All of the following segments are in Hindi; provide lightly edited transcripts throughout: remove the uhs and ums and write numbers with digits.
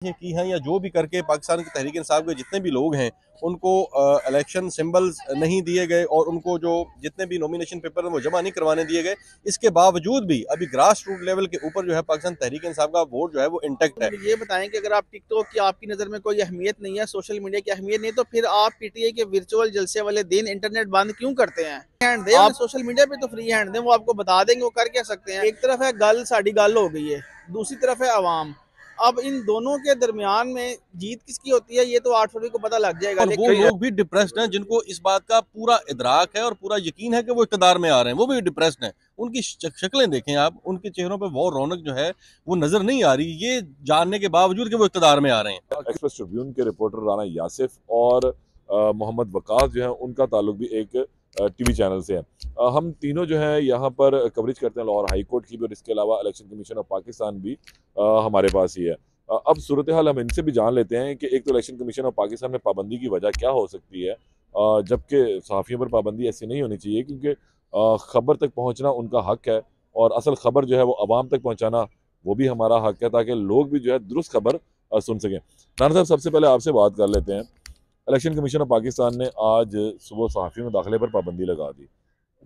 की हैं या जो भी करके पाकिस्तान की तहरीक इंसाफ के जितने भी लोग हैं उनको इलेक्शन सिंबल्स नहीं दिए गए और उनको जो जितने भी नॉमिनेशन पेपर हैं वो जमा नहीं करवाने दिए गए। इसके बावजूद भी अभी ग्रास रूट लेवल के ऊपर जो है पाकिस्तान तहरीक इंसाफ का वोट जो है वो इंटैक्ट है। ये बताएं कि अगर आप टिकटॉक की आपकी नज़र में कोई अहमियत नहीं है, सोशल मीडिया की अहमियत नहीं, तो फिर आप पीटीआई के वर्चुअल जलसे वाले दिन इंटरनेट बंद क्यों करते हैं? हैंड दे आप सोशल मीडिया पे तो फ्री हैंड दें, वो आपको बता देंगे वो कर क्या सकते हैं। एक तरफ है गल साड़ी गल हो गई है, दूसरी तरफ है आवाम। अब इन दोनों के दरमियान में जीत किसकी होती है ये तो 8 फरवरी को पता लग जाएगा। और वो लोग भी डिप्रेस्ड हैं जिनको इस बात का पूरा इदराक है और पूरा यकीन है कि वो इक़्तिदार में आ रहे हैं, वो भी डिप्रेस्ड हैं। उनकी शक्लें देखें आप, उनके चेहरों पे वो रौनक जो है वो नजर नहीं आ रही, ये जानने के बावजूद कि वो इक़्तिदार में आ रहे हैं। एक्सप्रेस ट्रिब्यून के रिपोर्टर राना यासिफ और मोहम्मद वकास जो है उनका ताल्लुक भी एक टीवी चैनल से है। हम तीनों जो है यहाँ पर कवरेज करते हैं लाहौर हाई कोर्ट की भी, और इसके अलावा इलेक्शन कमीशन ऑफ पाकिस्तान भी हमारे पास ही है। अब सूरत हाल हम इनसे भी जान लेते हैं कि एक तो इलेक्शन कमीशन ऑफ पाकिस्तान में पाबंदी की वजह क्या हो सकती है, जबकि सहाफ़ियों पर पाबंदी ऐसी नहीं होनी चाहिए, क्योंकि खबर तक पहुँचना उनका हक है और असल खबर जो है वो आवाम तक पहुँचाना वो भी हमारा हक है, ताकि लोग भी जो है दुरुस्त खबर सुन सकें। राना साहब, सबसे पहले आपसे बात कर लेते हैं। इलेक्शन कमीशन ऑफ पाकिस्तान ने आज सुबह सहाफ़ियों के दाखिले पर पाबंदी लगा दी,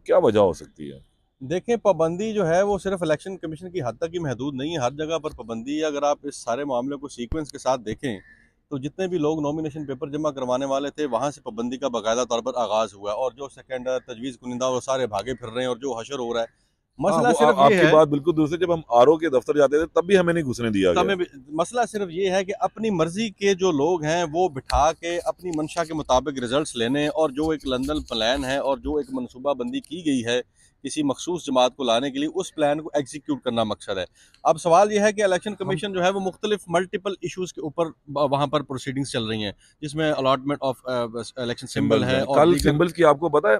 क्या वजह हो सकती है? देखें, पाबंदी जो है वो सिर्फ इलेक्शन कमीशन की हद तक ही महदूद नहीं है, हर जगह पर पाबंदी है। अगर आप इस सारे मामले को सीक्वेंस के साथ देखें तो जितने भी लोग नॉमिनेशन पेपर जमा करवाने वाले थे वहाँ से पाबंदी का बाकायदा तौर पर आगाज़ हुआ और जो सेकेंडर तजवीज़ कुनिंदा वो सारे भागे फिर रहे हैं और जो हशर हो रहा है। हाँ, मसला वो सिर्फ ये आपकी है, बात बिल्कुल दुरुस्त है। जब हम आरओ के दफ्तर जाते थे तब भी हमें नहीं घुसने दिया गया। मसला सिर्फ ये है कि अपनी मर्जी के जो लोग हैं वो बिठा के अपनी मंशा के मुताबिक रिजल्ट्स लेने और जो एक लंदन प्लान है और जो एक मनसूबा बंदी की गई है किसी मखसूस जमात को लाने के लिए, उस प्लान को एग्जीक्यूट करना मकसद है। अब सवाल यह है कि इलेक्शन कमीशन जो है वो मुख्तलिफ मल्टीपल इशूज़ के ऊपर वहाँ पर प्रोसीडिंग्स चल रही हैं, जिसमें अलॉटमेंट ऑफ इलेक्शन सिंबल है और कल सिंबल्स की आपको पता है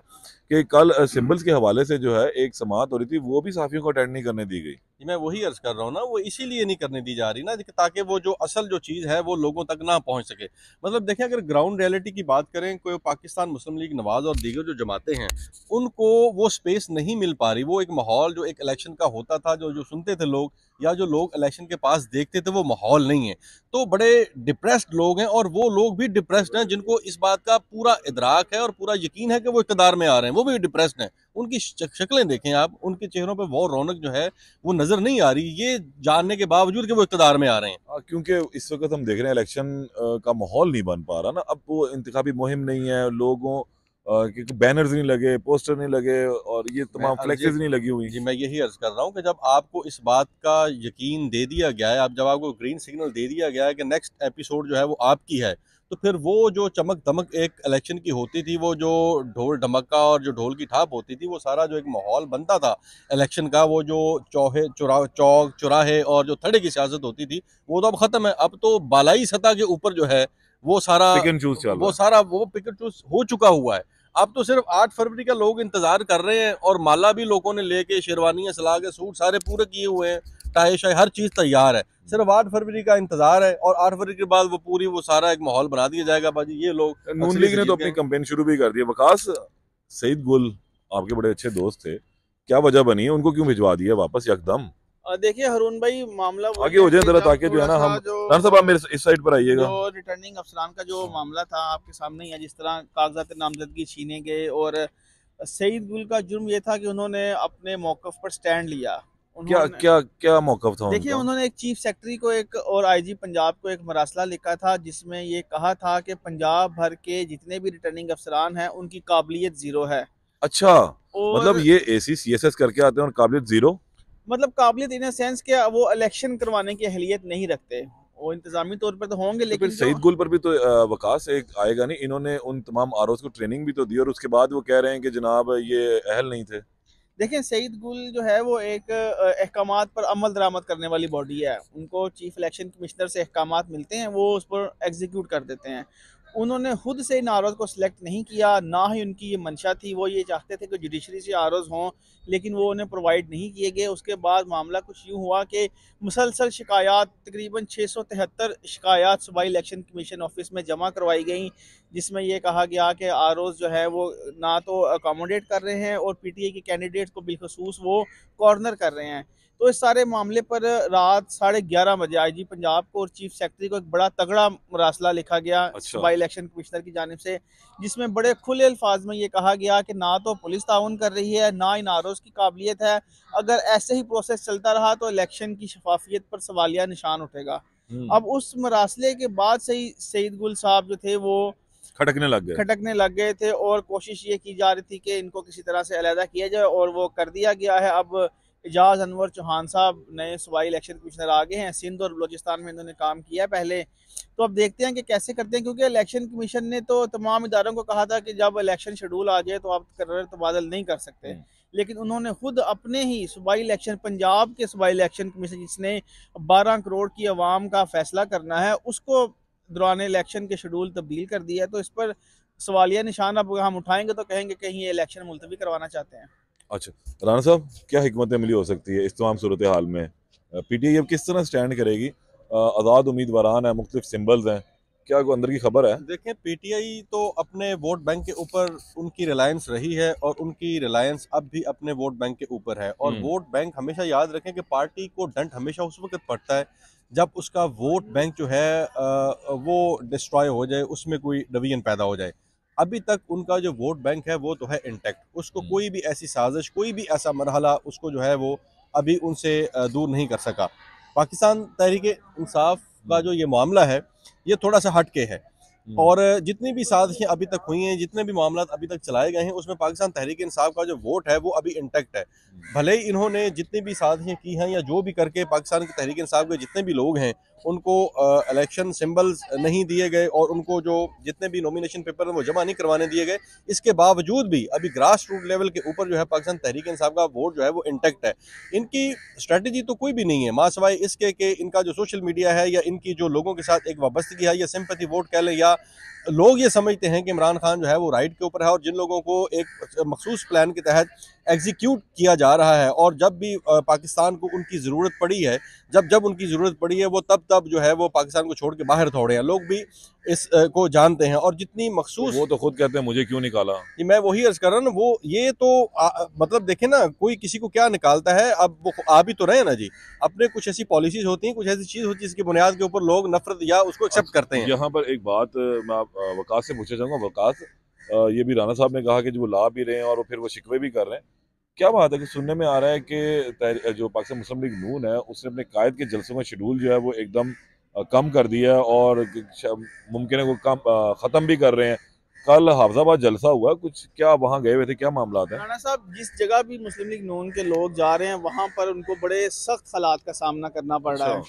कि कल सिंबल्स के हवाले से जो है एक समाअत हो रही थी, वो भी साफियों को अटेंड नहीं करने दी गई। मैं वही अर्ज कर रहा हूँ ना, वो इसीलिए नहीं करने दी जा रही ना ताकि वो जो असल जो चीज़ है वो लोगों तक ना पहुँच सके। मतलब देखें, अगर ग्राउंड रियलिटी की बात करें, कोई पाकिस्तान मुस्लिम लीग नवाज और दीगर जो जमातें हैं उनको वो स्पेस नहीं मिल पा रही। वो एक माहौल जो एक इलेक्शन का होता था, जो जो सुनते थे लोग या जो लोग इलेक्शन के पास देखते थे, वो माहौल नहीं है। तो बड़े डिप्रेस्ड लोग हैं और वो लोग भी डिप्रेस्ड हैं जिनको इस बात का पूरा इदराक है और पूरा यकीन है कि वो इक़्तिदार में आ रहे हैं, वो भी डिप्रेस्ड हैं। उनकी शक्लें देखें आप, उनके चेहरों पर वो रौनक जो है वो नजर नहीं आ रही, ये जानने के बावजूद कि वो इक़्तिदार में आ रहे हैं। क्योंकि इस वक्त हम देख रहे हैं इलेक्शन का माहौल नहीं बन पा रहा ना। अब वो इंतखाबी मुहिम नहीं है, लोगों क्योंकि बैनर्स नहीं लगे, पोस्टर नहीं लगे और ये तमाम फ्लेक्सेस नहीं लगी हुई। जी, मैं यही अर्ज कर रहा हूँ कि जब आपको इस बात का यकीन दे दिया गया है, अब जब आपको ग्रीन सिग्नल दे दिया गया है कि नेक्स्ट एपिसोड जो है वो आपकी है, तो फिर वो जो चमक दमक एक इलेक्शन की होती थी, वो जो ढोल ढमक्का और जो ढोल की थाप होती थी, वो सारा जो एक माहौल बनता था इलेक्शन का, वो जो चौक चौराहे और जो थड़े की सियासत होती थी, वो तो अब खत्म है। अब तो बालाई सतह के ऊपर जो है वो सारा पिक एंड चूज चल रहा है। वो पिक चूज हो चुका हुआ है। अब तो सिर्फ 8 फरवरी का लोग इंतजार कर रहे हैं और माला भी लोगों ने लेके शेरवानियां सला के सूट सारे पूरे किए हुए हैं, टाई शाई हर चीज तैयार है, सिर्फ 8 फरवरी का इंतजार है। और 8 फरवरी के बाद वो सारा एक माहौल बना दिया जाएगा। बाजी ये लोग नून लीग ने तो अपनी कैंपेन शुरू भी कर दी है। वकास, सईद गुल आपके बड़े अच्छे दोस्त थे, क्या वजह बनी है, उनको क्यों भिजवा दिया वापस यकदम? देखिए हरून भाई, मामला आगे हो जाए जरा, ताकि जो है ना हम साहब आप मेरे इस साइड पर आइएगा। जो रिटर्निंग अफसरान का जो मामला था आपके सामने ही है, जिस तरह कागजात नामजदगी छीने गए। और सईद गुल का जुर्म ये था कि उन्होंने अपने मौकफ पर स्टैंड लिया। क्या क्या क्या मौकफ था देखिए, उन्होंने एक चीफ सेक्रेटरी को एक और आईजी पंजाब को एक मरासला लिखा था, जिसमें ये कहा था कि पंजाब भर के जितने भी रिटर्निंग अफसरान हैं उनकी काबिलियत जीरो है। अच्छा, मतलब ये एसी सीएसएस करके आते हैं और काबिलियत जीरो? मतलब काबिलियत इन सेंस के वो इलेक्शन करवाने की अहलियत नहीं रखते। वो इंतजामी तौर पर तो होंगे, लेकिन फिर सईद गुल पर भी तो वकास एक आएगा नहीं। इन्होंने उन तमाम आरओस को ट्रेनिंग भी तो दी और उसके बाद वो कह रहे हैं कि जनाब ये अहल नहीं थे। देखें, सईद गुल जो है वो एक अहकामात पर अमल दरामद करने वाली बॉडी है। उनको चीफ इलेक्शन कमिश्नर से अहकामात मिलते हैं, वो उस पर एग्जीक्यूट कर देते हैं। उन्होंने खुद से इन आरओज़ को सिलेक्ट नहीं किया, ना ही उनकी ये मंशा थी। वो ये चाहते थे कि जुडिशरी से आरओज़ हों, लेकिन वो उन्हें प्रोवाइड नहीं किए गए। उसके बाद मामला कुछ यूँ हुआ कि मुसलसल शिकायत, तकरीबन 673 शिकायत सूबाई इलेक्शन कमीशन ऑफिस में जमा करवाई गई, जिसमें यह कहा गया कि आरओज़ जो है वो ना तो अकोमोडेट कर रहे हैं और पीटीआई के कैंडिडेट्स को बिलखसूस वो कॉर्नर कर रहे हैं। तो इस सारे मामले पर रात 11:30 बजे आईजी पंजाब को और चीफ सेक्रेटरी को एक बड़ा तगड़ा मरासला लिखा गया सूबाई इलेक्शन कमिश्नर की जानिब से, जिसमें बड़े खुले अल्फाज में ये कहा गया कि ना तो पुलिस ताउन कर रही है, ना इन आरओज़ की काबिलियत है। अगर ऐसे ही प्रोसेस चलता रहा तो इलेक्शन की शफाफियत पर सवालिया निशान उठेगा। अब उस मरासले के बाद से ही सईद गुल साहब जो थे वो खटकने लग गए थे और कोशिश ये की जा रही थी कि इनको किसी तरह से अलहदा किया जाए, और वो कर दिया गया है। अब एजाज अनवर चौहान साहब नए सूबाई इलेक्शन कमिश्नर आ गए हैं। सिंध और बलोचिस्तान में इन्होंने काम किया पहले, तो अब देखते हैं कि कैसे करते हैं, क्योंकि इलेक्शन कमीशन ने तो तमाम इदारों को कहा था कि जब इलेक्शन शेड्यूल आ जाए तो आप कर्रर तबादल नहीं कर सकते, लेकिन उन्होंने खुद अपने ही सूबाई इलेक्शन, पंजाब के सूबाई इलेक्शन कमीशन जिसने 12 करोड़ की आवाम का फैसला करना है, उसको दौरान इलेक्शन के शेड्यूल तब्दील कर दिया है। तो इस पर सवालिया निशान अब हम उठाएंगे तो कहेंगे कहीं ये इलेक्शन मुलतवी करवाना चाहते हैं। अच्छा राना साहब, क्या हिकमत अमली हो सकती है इस तमाम सूरत हाल में? पीटीआई अब किस तरह स्टैंड करेगी? आज़ाद उम्मीदवारान है, मुख्तलिफ सिंबल्स हैं, क्या कोई अंदर की खबर है? देखें, पीटीआई तो अपने वोट बैंक के ऊपर उनकी रिलायंस रही है और उनकी रिलायंस अब भी अपने वोट बैंक के ऊपर है। और वोट बैंक हमेशा याद रखें कि पार्टी को डंट हमेशा उस वक्त पड़ता है जब उसका वोट बैंक जो है वो डिस्ट्रॉय हो जाए, उसमें कोई डिवीजन पैदा हो जाए। अभी तक उनका जो वोट बैंक है वो तो है इंटैक्ट, उसको कोई भी ऐसी साजिश, कोई भी ऐसा मरहला उसको जो है वो अभी उनसे दूर नहीं कर सका। पाकिस्तान तहरीक इंसाफ का जो ये मामला है ये थोड़ा सा हट के है, और जितनी भी साजिशें अभी तक हुई हैं, जितने भी मामला अभी तक चलाए गए हैं, उसमें पाकिस्तान तहरीक इंसाफ का जो वोट है वो अभी इंटैक्ट है। भले ही इन्होंने जितनी भी साजिशें की हैं या जो भी करके पाकिस्तान की तहरीक इंसाफ के जितने भी लोग हैं उनको इलेक्शन सिंबल्स नहीं दिए गए और उनको जो जितने भी नॉमिनेशन पेपर हैं वो जमा नहीं करवाने दिए गए, इसके बावजूद भी अभी ग्रास रूट लेवल के ऊपर जो है पाकिस्तान तहरीक इंसाफ का वोट जो है वो इंटैक्ट है। इनकी स्ट्रेटजी तो कोई भी नहीं है मां सिवाय इसके कि इनका जो सोशल मीडिया है या इनकी जो लोगों के साथ एक वाबस्तगी है या सिंपैथी वोट कह लें, या लोग ये समझते हैं कि इमरान खान जो है वो राइट के ऊपर है और जिन लोगों को एक मखसूस प्लान के तहत एग्जीक्यूट किया जा रहा है, और जब भी पाकिस्तान को उनकी ज़रूरत पड़ी है, जब उनकी ज़रूरत पड़ी है वो तब जो है वो पाकिस्तान को छोड़ के बाहर दौड़े हैं। लोग भी इस को जानते हैं, और जितनी मखसूस, वो तो खुद कहते हैं मुझे क्यों निकाला। मैं वही अर्ज कर रहा हूँ ना, वो ये तो मतलब देखें ना, कोई किसी को क्या निकालता है, अब वो आ भी तो रहे ना जी। अपने कुछ ऐसी पॉलिसीज होती हैं, कुछ ऐसी चीज़ होती है जिसकी बुनियाद के ऊपर लोग नफरत या उसको एक्सेप्ट करते हैं। यहाँ पर एक बात मैं वकास से पूछना चाहूँगा। वकास, ये भी राना साहब ने कहा कि जो वो ला भी रहे हैं और फिर वो शिकवे भी कर रहे हैं, क्या बात है कि सुनने में आ रहा है कि जो पाकिस्तान मुस्लिम लीग नून है उसने अपने कायद के जलसों का शेड्यूल जो है वो एकदम कम कर दिया है और मुमकिन है वो कम ख़त्म भी कर रहे हैं। कल हाफजाबाद जलसा हुआ, कुछ क्या वहाँ गए हुए थे, क्या मामला है? राणा साहब, जिस जगह भी मुस्लिम लीग नून के लोग जा रहे हैं वहाँ पर उनको बड़े सख्त हालात का सामना करना पड़ रहा है।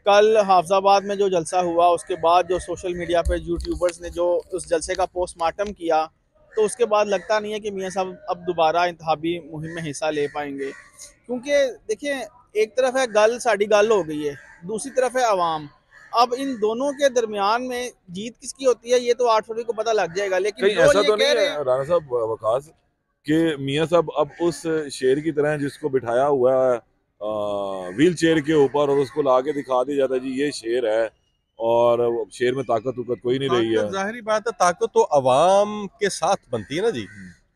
कल हाफजाबाद में जो जलसा हुआ उसके बाद जो सोशल मीडिया पे यूट्यूबर्स ने जो उस जलसे का पोस्टमार्टम किया, तो उसके बाद लगता नहीं है कि मियाँ साहब अब दोबारा इंतखाबी मुहिम में हिस्सा ले पाएंगे, क्योंकि देखिए एक तरफ है गल साड़ी गल हो गई है, दूसरी तरफ है आवाम। अब इन दोनों के दरमियान में जीत किसकी होती है ये तो 8 फरवरी को पता लग जाएगा। लेकिन ऐसा तो नहीं है राणा साहब वकास कि मियाँ साहब अब उस शेर की तरह जिसको बिठाया हुआ है व्हील चेयर के ऊपर और उसको ला के दिखा दिया जाता है जी ये शेर है, और शेर में ताकत कोई नहीं रही है। जाहिर बात है, ताकत तो अवाम के साथ बनती है ना जी।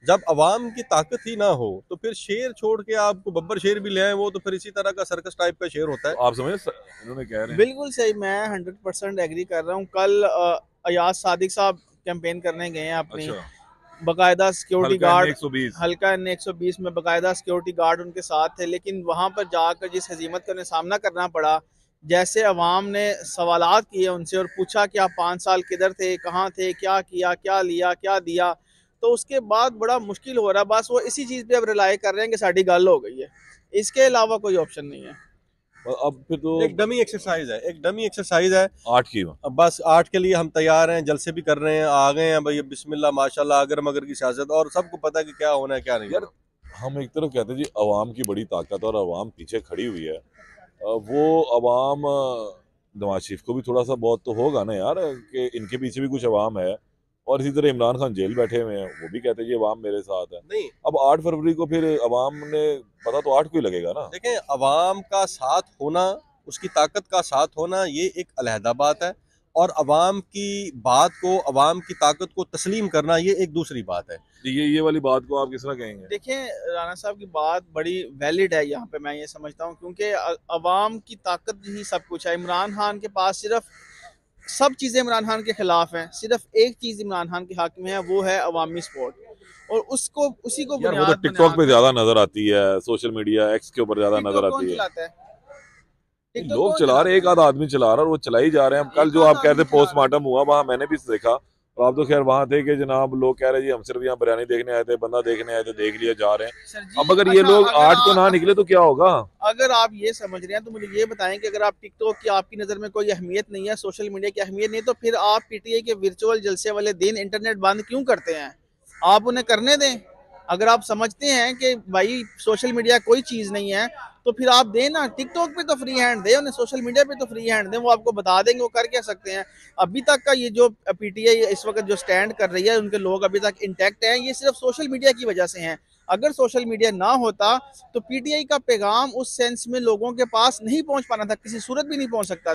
जब अवाम की ताकत ही ना हो तो फिर शेर छोड़ के आपको बब्बर शेर भी ले आए, वो तो फिर इसी तरह का सर्कस टाइप का शेर होता है। तो आप समझ इन्होंने कह रहे हैं बिल्कुल सही, मैं 100% एग्री कर रहा हूँ। कल अयाज सादिक साहब कैंपेन करने गए हैं अपनी, बाकायदा सिक्योरिटी गार्ड हल्का N120 में बाकायदा सिक्योरिटी गार्ड उनके साथ थे, लेकिन वहाँ पर जाकर जिस हजीमत का उन्हें सामना करना पड़ा, जैसे अवाम ने सवालात किए उनसे और पूछा कि आप 5 साल किधर थे, कहाँ थे, क्या किया, क्या लिया, क्या दिया, तो उसके बाद बड़ा मुश्किल हो रहा है। बस वो इसी चीज़ पे अब रिलाई कर रहे हैं कि साड़ी गल हो गई है, इसके अलावा कोई ऑप्शन नहीं है। अब फिर तो एक डमी एक्सरसाइज है, एक डमी एक्सरसाइज है 8 की। बस 8 के लिए हम तैयार हैं, जलसे भी कर रहे हैं, आ गए हैं भाई बिस्मिल्लाह माशाल्लाह, अगर मगर की सियासत, और सबको पता है कि क्या होना है क्या नहीं। यार हम एक तरफ कहते हैं जी अवाम की बड़ी ताकत और अवाम पीछे खड़ी हुई है, वो अवाम नवाज शरीफ को भी थोड़ा सा बहुत तो होगा ना यार कि इनके पीछे भी कुछ अवाम है, और इसी तरह इमरान खान जेल बैठे हुए हैं, वो भी कहते हैं जी अवाम मेरे साथ है। नहीं, अब 8 फरवरी को फिर अवाम ने पता तो 8 को ही लगेगा ना। देखें, अवाम का साथ होना, उसकी ताकत का साथ होना, ये एक अलहदा बात है, और अवाम की बात को, अवाम की ताकत को तस्लीम करना, ये एक दूसरी बात है। ये वाली बात को आप किस तरह कहेंगे? देखें, राना साहब की बात बड़ी वैलिड है यहाँ पे, मैं ये समझता हूँ, क्योंकि अवाम की ताकत ही सब कुछ है। इमरान खान के पास सिर्फ सब चीज़ें इमरान खान के खिलाफ हैं, सिर्फ एक चीज़ इमरान खान के हक में है, वो है अवामी सपोर्ट। और उसको उसी को यार वो तो टिकटॉक पे ज्यादा नजर आती है, सोशल मीडिया एक्स के ऊपर ज्यादा नजर आती है। लोग चला रहे, एक आधा आदमी चला रहा है और वो चला ही जा रहे हैं। कल जो आप कहते पोस्टमार्टम हुआ वहाँ मैंने भी देखा, और आप तो खैर वहाँ थे कि जनाब लोग कह रहे जी हम सिर्फ यहाँ बिरयानी देखने आए थे, बंदा देखने आए थे, देख लिया जा रहे हैं। अब अगर ये लोग 8 को ना निकले तो क्या होगा? अगर आप ये समझ रहे हैं तो मुझे ये बताएं कि अगर आप टिकटॉक की आपकी नज़र में कोई अहमियत नहीं है, सोशल मीडिया की अहमियत नहीं है, तो फिर आप पीटीआई के वर्चुअल जलसे वाले दिन इंटरनेट बंद क्यों करते हैं? आप उन्हें करने दें। अगर आप समझते हैं कि भाई सोशल मीडिया कोई चीज़ नहीं है, तो फिर आप दें ना, टिकटॉक पे तो फ्री हैंड दें उन्हें, सोशल मीडिया पे तो फ्री हैंड दें, वो आपको बता देंगे वो कर क्या सकते हैं। अभी तक का ये जो पीटीआई इस वक्त जो स्टैंड कर रही है, उनके लोग अभी तक इंटैक्ट हैं, ये सिर्फ सोशल मीडिया की वजह से हैं। अगर सोशल मीडिया ना होता तो पीटीआई का पैगाम उस सेंस में लोगों के पास नहीं पहुंच पाना था, किसी सूरत भी नहीं पहुंच सकता।